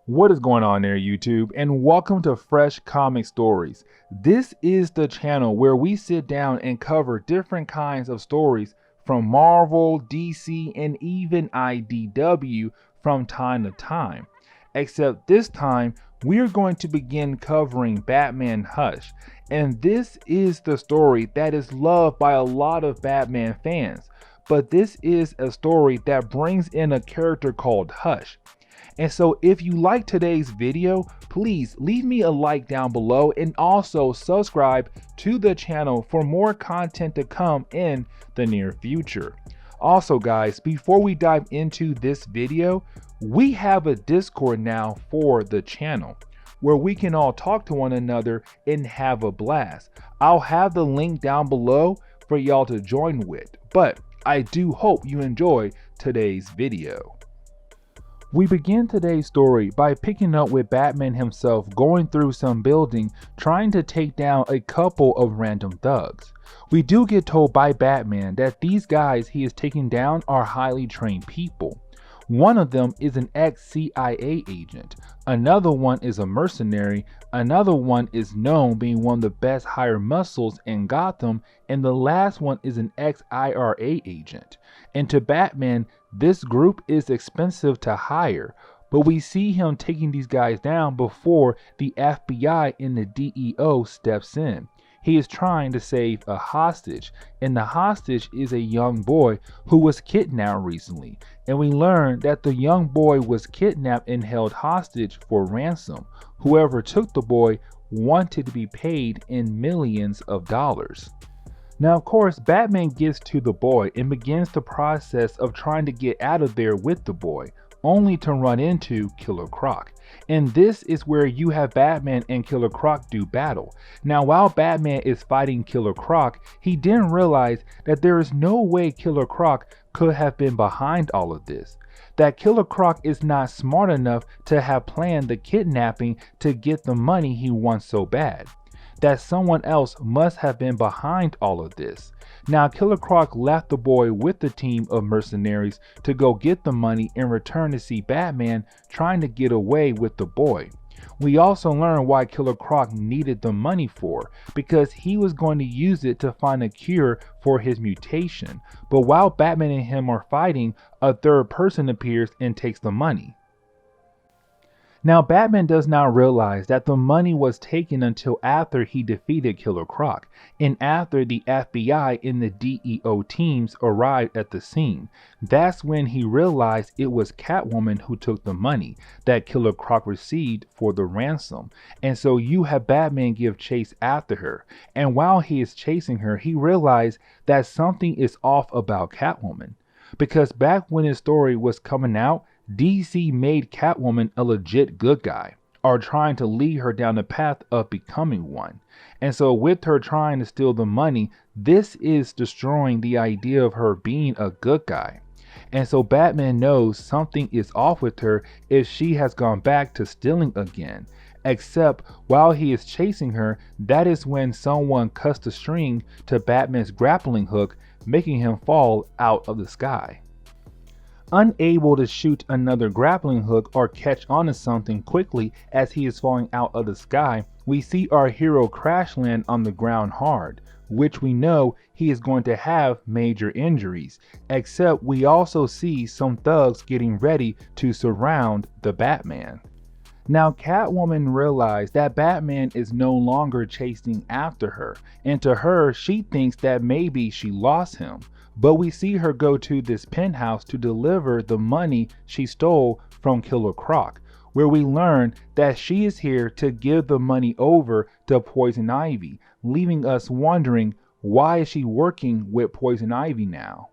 What is going on there, YouTube? And welcome to Fresh Comic Stories. This is the channel where we sit down and cover different kinds of stories from Marvel, DC, and even IDW from time to time. Except this time, we're going to begin covering Batman Hush. And this is the story that is loved by a lot of Batman fans. But this is a story that brings in a character called Hush. And so if you like today's video, please leave me a like down below and also subscribe to the channel for more content to come in the near future. Also guys, before we dive into this video, we have a Discord now for the channel where we can all talk to one another and have a blast. I'll have the link down below for y'all to join with, but I do hope you enjoy today's video. We begin today's story by picking up with Batman himself going through some building trying to take down a couple of random thugs. We do get told by Batman that these guys he is taking down are highly trained people. One of them is an ex-CIA agent, another one is a mercenary, another one is known being one of the best hired muscles in Gotham, and the last one is an ex-IRA agent. And to Batman, this group is expensive to hire, but we see him taking these guys down before the FBI and the DEO steps in. He is trying to save a hostage, and the hostage is a young boy who was kidnapped recently. And we learn that the young boy was kidnapped and held hostage for ransom. Whoever took the boy wanted to be paid in millions of dollars. Now of course, Batman gets to the boy and begins the process of trying to get out of there with the boy, only to run into Killer Croc. And this is where you have Batman and Killer Croc do battle. Now while Batman is fighting Killer Croc, he didn't realize that there is no way Killer Croc could have been behind all of this. That Killer Croc is not smart enough to have planned the kidnapping to get the money he wants so bad. That someone else must have been behind all of this. Now Killer Croc left the boy with the team of mercenaries to go get the money and return to see Batman trying to get away with the boy. We also learn why Killer Croc needed the money for, because he was going to use it to find a cure for his mutation. But while Batman and him are fighting, a third person appears and takes the money. Now Batman does not realize that the money was taken until after he defeated Killer Croc, and after the FBI and the DEO teams arrived at the scene. That's when he realized it was Catwoman who took the money that Killer Croc received for the ransom. And so you have Batman give chase after her, and while he is chasing her, he realized that something is off about Catwoman. Because back when his story was coming out, DC made Catwoman a legit good guy, or trying to lead her down the path of becoming one. And so with her trying to steal the money, this is destroying the idea of her being a good guy. And so Batman knows something is off with her if she has gone back to stealing again. Except while he is chasing her, that is when someone cuts the string to Batman's grappling hook, making him fall out of the sky. Unable to shoot another grappling hook or catch onto something quickly as he is falling out of the sky, we see our hero crash land on the ground hard, which we know he is going to have major injuries, except we also see some thugs getting ready to surround the Batman. Now Catwoman realized that Batman is no longer chasing after her, and to her she thinks that maybe she lost him. But we see her go to this penthouse to deliver the money she stole from Killer Croc, where we learn that she is here to give the money over to Poison Ivy, leaving us wondering why is she working with Poison Ivy now.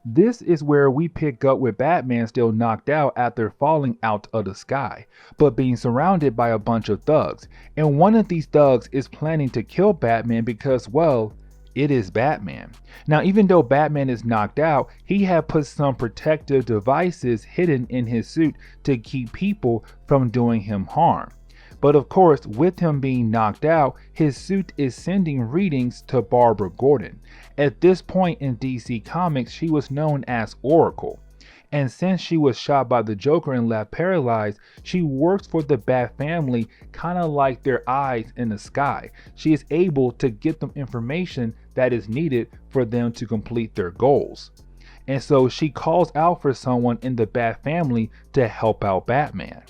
This is where we pick up with Batman still knocked out after falling out of the sky, but being surrounded by a bunch of thugs, and one of these thugs is planning to kill Batman because, well, it is Batman. Now even though Batman is knocked out, he had put some protective devices hidden in his suit to keep people from doing him harm. But of course, with him being knocked out, his suit is sending readings to Barbara Gordon. At this point in DC Comics, she was known as Oracle. And since she was shot by the Joker and left paralyzed, she works for the Bat family, kind of like their eyes in the sky. She is able to get them information that is needed for them to complete their goals. And so she calls out for someone in the Bat family to help out Batman.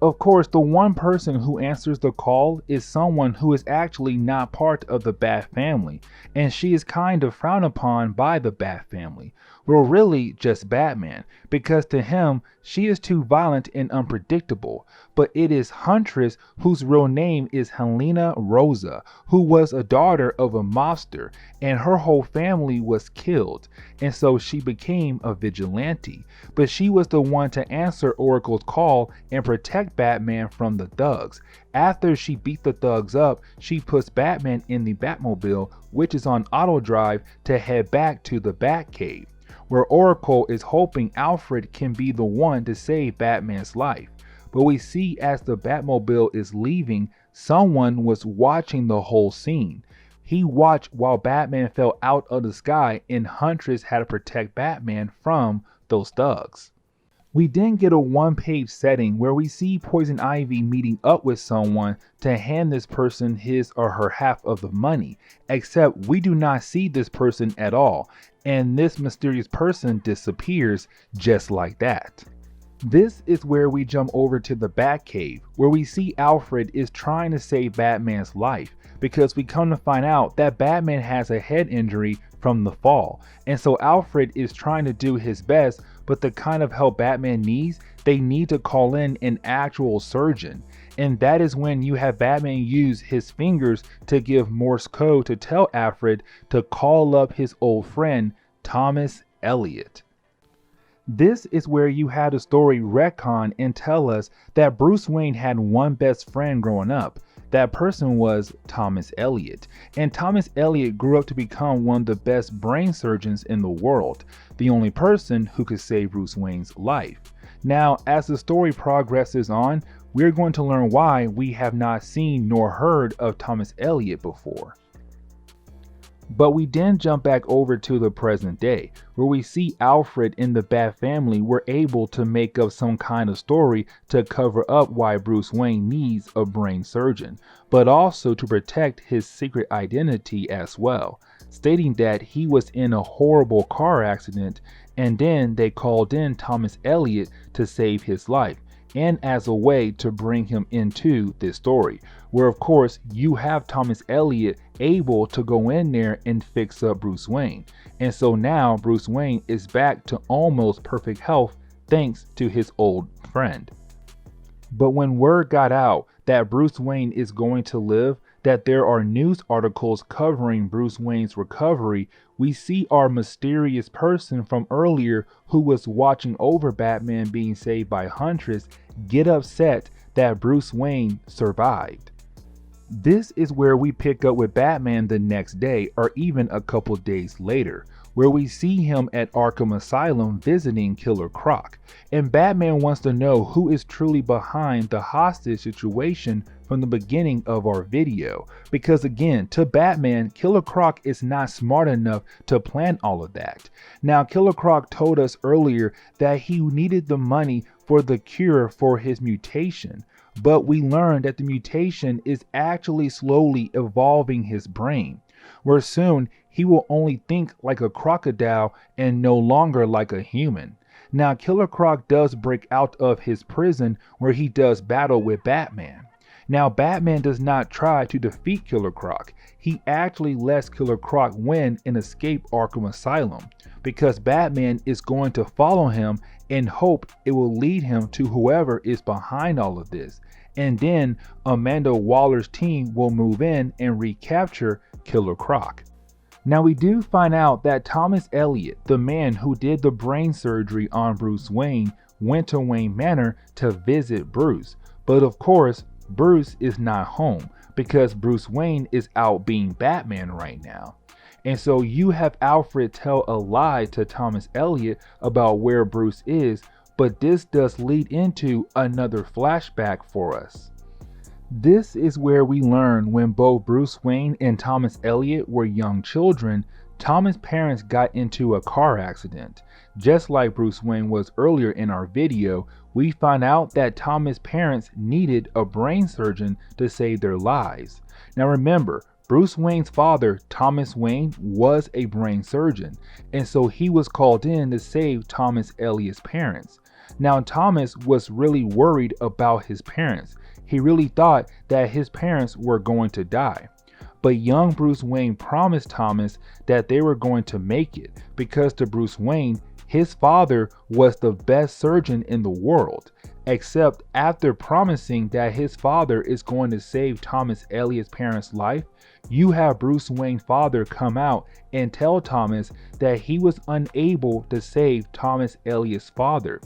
Of course, the one person who answers the call is someone who is actually not part of the Bat family, and she is kind of frowned upon by the Bat family. Well, really just Batman, because to him, she is too violent and unpredictable. But it is Huntress, whose real name is Helena Rosa, who was a daughter of a mobster, and her whole family was killed, and so she became a vigilante. But she was the one to answer Oracle's call and protect Batman from the thugs. After she beat the thugs up, she puts Batman in the Batmobile, which is on auto drive, to head back to the Batcave, where Oracle is hoping Alfred can be the one to save Batman's life. But we see as the Batmobile is leaving, someone was watching the whole scene. He watched while Batman fell out of the sky, and Huntress had to protect Batman from those thugs. We then get a one-page setting where we see Poison Ivy meeting up with someone to hand this person his or her half of the money, except we do not see this person at all, and this mysterious person disappears just like that. This is where we jump over to the Batcave, where we see Alfred is trying to save Batman's life, because we come to find out that Batman has a head injury from the fall, and so Alfred is trying to do his best, but the kind of help Batman needs, they need to call in an actual surgeon. And that is when you have Batman use his fingers to give Morse code to tell Alfred to call up his old friend, Thomas Eliot. This is where you had the story retcon and tell us that Bruce Wayne had one best friend growing up. That person was Thomas Eliot, and Thomas Eliot grew up to become one of the best brain surgeons in the world, the only person who could save Bruce Wayne's life. Now, as the story progresses on, we're going to learn why we have not seen nor heard of Thomas Eliot before. But we then jump back over to the present day, where we see Alfred and the Bat family were able to make up some kind of story to cover up why Bruce Wayne needs a brain surgeon, but also to protect his secret identity as well, stating that he was in a horrible car accident, and then they called in Thomas Eliot to save his life, and as a way to bring him into this story, where of course you have Thomas Eliot able to go in there and fix up Bruce Wayne. And so now Bruce Wayne is back to almost perfect health thanks to his old friend. But when word got out that Bruce Wayne is going to live, that there are news articles covering Bruce Wayne's recovery, we see our mysterious person from earlier who was watching over Batman being saved by Huntress get upset that Bruce Wayne survived. This is where we pick up with Batman the next day, or even a couple days later, where we see him at Arkham Asylum visiting Killer Croc, and Batman wants to know who is truly behind the hostage situation from the beginning of our video, because again, to Batman, Killer Croc is not smart enough to plan all of that. Now, Killer Croc told us earlier that he needed the money for the cure for his mutation, but we learned that the mutation is actually slowly evolving his brain, where soon he will only think like a crocodile and no longer like a human. Now, Killer Croc does break out of his prison, where he does battle with Batman. Now, Batman does not try to defeat Killer Croc. He actually lets Killer Croc win and escape Arkham Asylum, because Batman is going to follow him and hope it will lead him to whoever is behind all of this. And then Amanda Waller's team will move in and recapture Killer Croc. Now, we do find out that Thomas Eliot, the man who did the brain surgery on Bruce Wayne, went to Wayne Manor to visit Bruce. But of course, Bruce is not home, because Bruce Wayne is out being Batman right now. And so you have Alfred tell a lie to Thomas Eliot about where Bruce is, but this does lead into another flashback for us. This is where we learn when both Bruce Wayne and Thomas Eliot were young children, Thomas' parents got into a car accident. Just like Bruce Wayne was earlier in our video, we find out that Thomas' parents needed a brain surgeon to save their lives. Now remember, Bruce Wayne's father, Thomas Wayne, was a brain surgeon, and so he was called in to save Thomas Eliot's parents. Now Thomas was really worried about his parents. He really thought that his parents were going to die. But young Bruce Wayne promised Thomas that they were going to make it, because to Bruce Wayne, his father was the best surgeon in the world. Except after promising that his father is going to save Thomas Eliot's parents' life, you have Bruce Wayne's father come out and tell Thomas that he was unable to save Thomas Eliot's father,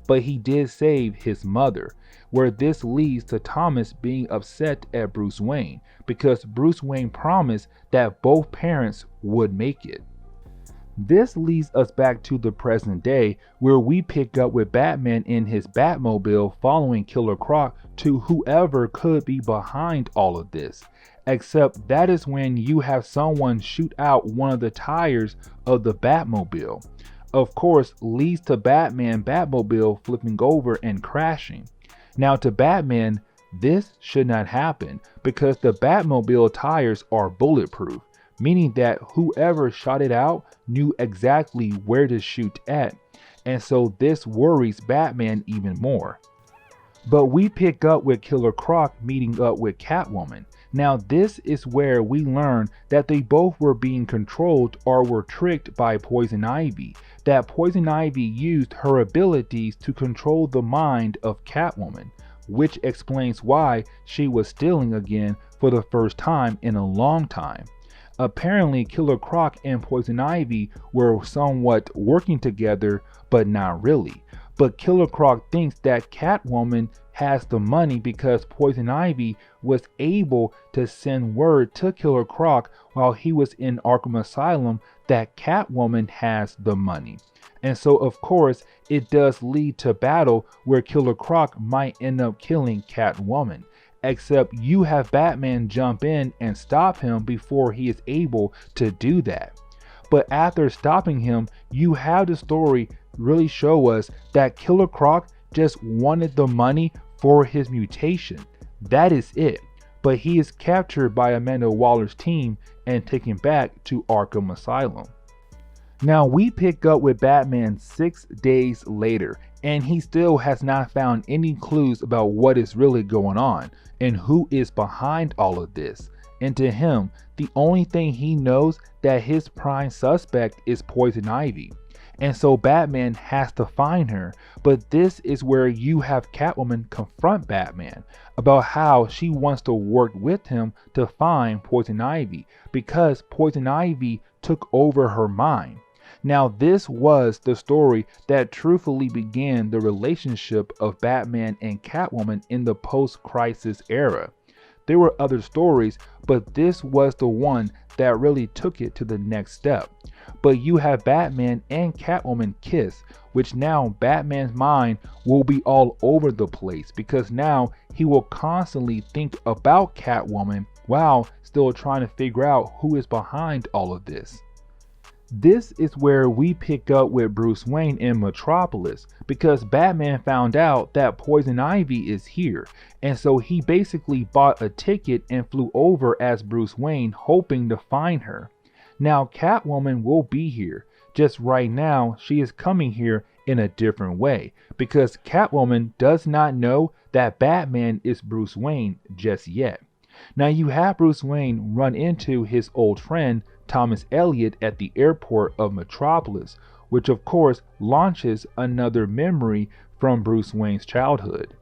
but he did save his mother, where this leads to Thomas being upset at Bruce Wayne, because Bruce Wayne promised that both parents would make it. This leads us back to the present day, where we pick up with Batman in his Batmobile following Killer Croc to whoever could be behind all of this. Except that is when you have someone shoot out one of the tires of the Batmobile. Of course, leads to Batmobile flipping over and crashing. Now to Batman, this should not happen because the Batmobile tires are bulletproof, meaning that whoever shot it out knew exactly where to shoot at, and so this worries Batman even more. But we pick up with Killer Croc meeting up with Catwoman. Now this is where we learn that they both were being controlled or were tricked by Poison Ivy, that Poison Ivy used her abilities to control the mind of Catwoman, which explains why she was stealing again for the first time in a long time. Apparently Killer Croc and Poison Ivy were somewhat working together, but not really. But Killer Croc thinks that Catwoman has the money because Poison Ivy was able to send word to Killer Croc while he was in Arkham Asylum that Catwoman has the money. And so of course it does lead to battle where Killer Croc might end up killing Catwoman. Except you have Batman jump in and stop him before he is able to do that. But after stopping him, you have the story really show us that Killer Croc just wanted the money for his mutation. That is it. But he is captured by Amanda Waller's team and taken back to Arkham Asylum. Now we pick up with Batman 6 days later, and he still has not found any clues about what is really going on and who is behind all of this. And to him, the only thing he knows that his prime suspect is Poison Ivy. And so Batman has to find her, but this is where you have Catwoman confront Batman about how she wants to work with him to find Poison Ivy because Poison Ivy took over her mind. Now this was the story that truthfully began the relationship of Batman and Catwoman in the post-crisis era. There were other stories, but this was the one that really took it to the next step. But you have Batman and Catwoman kiss, which now Batman's mind will be all over the place because now he will constantly think about Catwoman while still trying to figure out who is behind all of this. This is where we pick up with Bruce Wayne in Metropolis because Batman found out that Poison Ivy is here, and so he basically bought a ticket and flew over as Bruce Wayne hoping to find her. Now Catwoman will be here, just right now she is coming here in a different way because Catwoman does not know that Batman is Bruce Wayne just yet. Now you have Bruce Wayne run into his old friend Thomas Eliot at the airport of Metropolis, which of course launches another memory from Bruce Wayne's childhood,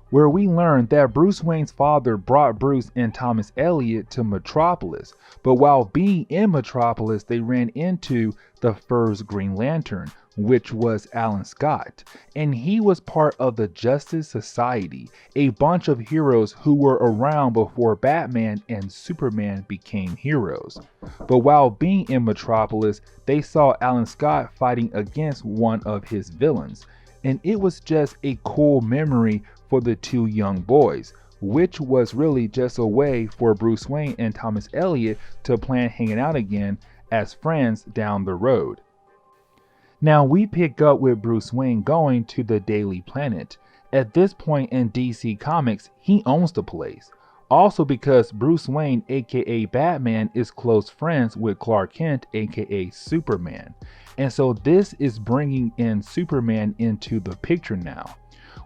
where we learn that Bruce Wayne's father brought Bruce and Thomas Eliot to Metropolis, but while being in Metropolis they ran into the first Green Lantern, which was Alan Scott, and he was part of the Justice Society, a bunch of heroes who were around before Batman and Superman became heroes. But while being in Metropolis, they saw Alan Scott fighting against one of his villains, and it was just a cool memory for the two young boys, which was really just a way for Bruce Wayne and Thomas Eliot to plan hanging out again as friends down the road. Now we pick up with Bruce Wayne going to the Daily Planet. At this point in DC Comics, he owns the place. Also because Bruce Wayne aka Batman is close friends with Clark Kent aka Superman. And so this is bringing in Superman into the picture now,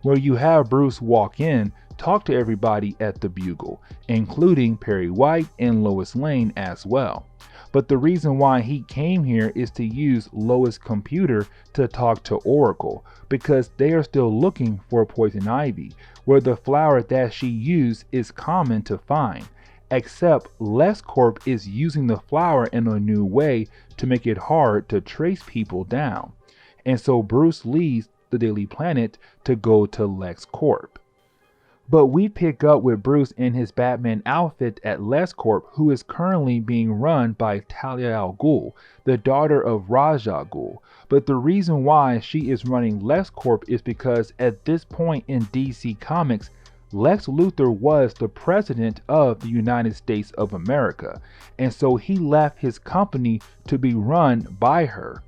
where you have Bruce walk in, talk to everybody at the Bugle, including Perry White and Lois Lane as well. But the reason why he came here is to use Lois' computer to talk to Oracle, because they are still looking for Poison Ivy, where the flower that she used is common to find, except LexCorp is using the flower in a new way to make it hard to trace people down. And so Bruce leaves the Daily Planet to go to LexCorp. But we pick up with Bruce in his Batman outfit at LexCorp, who is currently being run by Talia al Ghul, the daughter of Ra's al Ghul. But the reason why she is running LexCorp is because at this point in DC Comics, Lex Luthor was the president of the United States of America, and so he left his company to be run by her.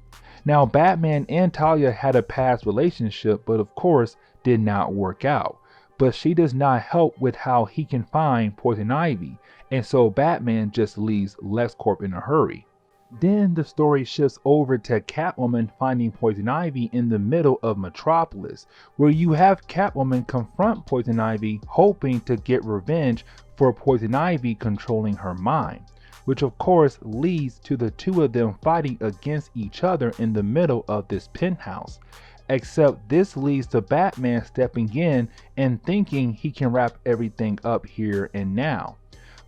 Now Batman and Talia had a past relationship, but of course did not work out. But she does not help with how he can find Poison Ivy, and so Batman just leaves LexCorp in a hurry. Then the story shifts over to Catwoman finding Poison Ivy in the middle of Metropolis, where you have Catwoman confront Poison Ivy hoping to get revenge for Poison Ivy controlling her mind, which of course leads to the two of them fighting against each other in the middle of this penthouse. Except this leads to Batman stepping in and thinking he can wrap everything up here and now.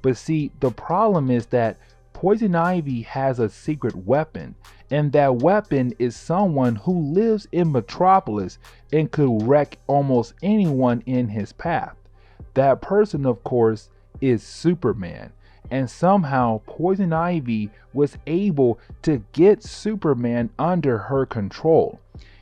But see, the problem is that Poison Ivy has a secret weapon, and that weapon is someone who lives in Metropolis and could wreck almost anyone in his path. That person, of course, is Superman. And somehow Poison Ivy was able to get Superman under her control.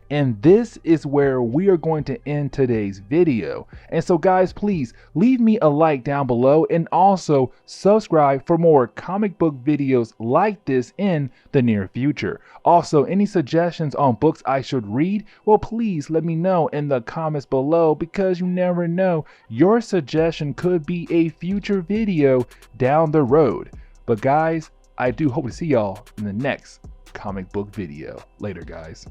And this is where we are going to end today's video. And so guys, please leave me a like down below and also subscribe for more comic book videos like this in the near future. Also, any suggestions on books I should read? Well, please let me know in the comments below, because you never know, your suggestion could be a future video down the road. But guys, I do hope to see y'all in the next comic book video. Later, guys.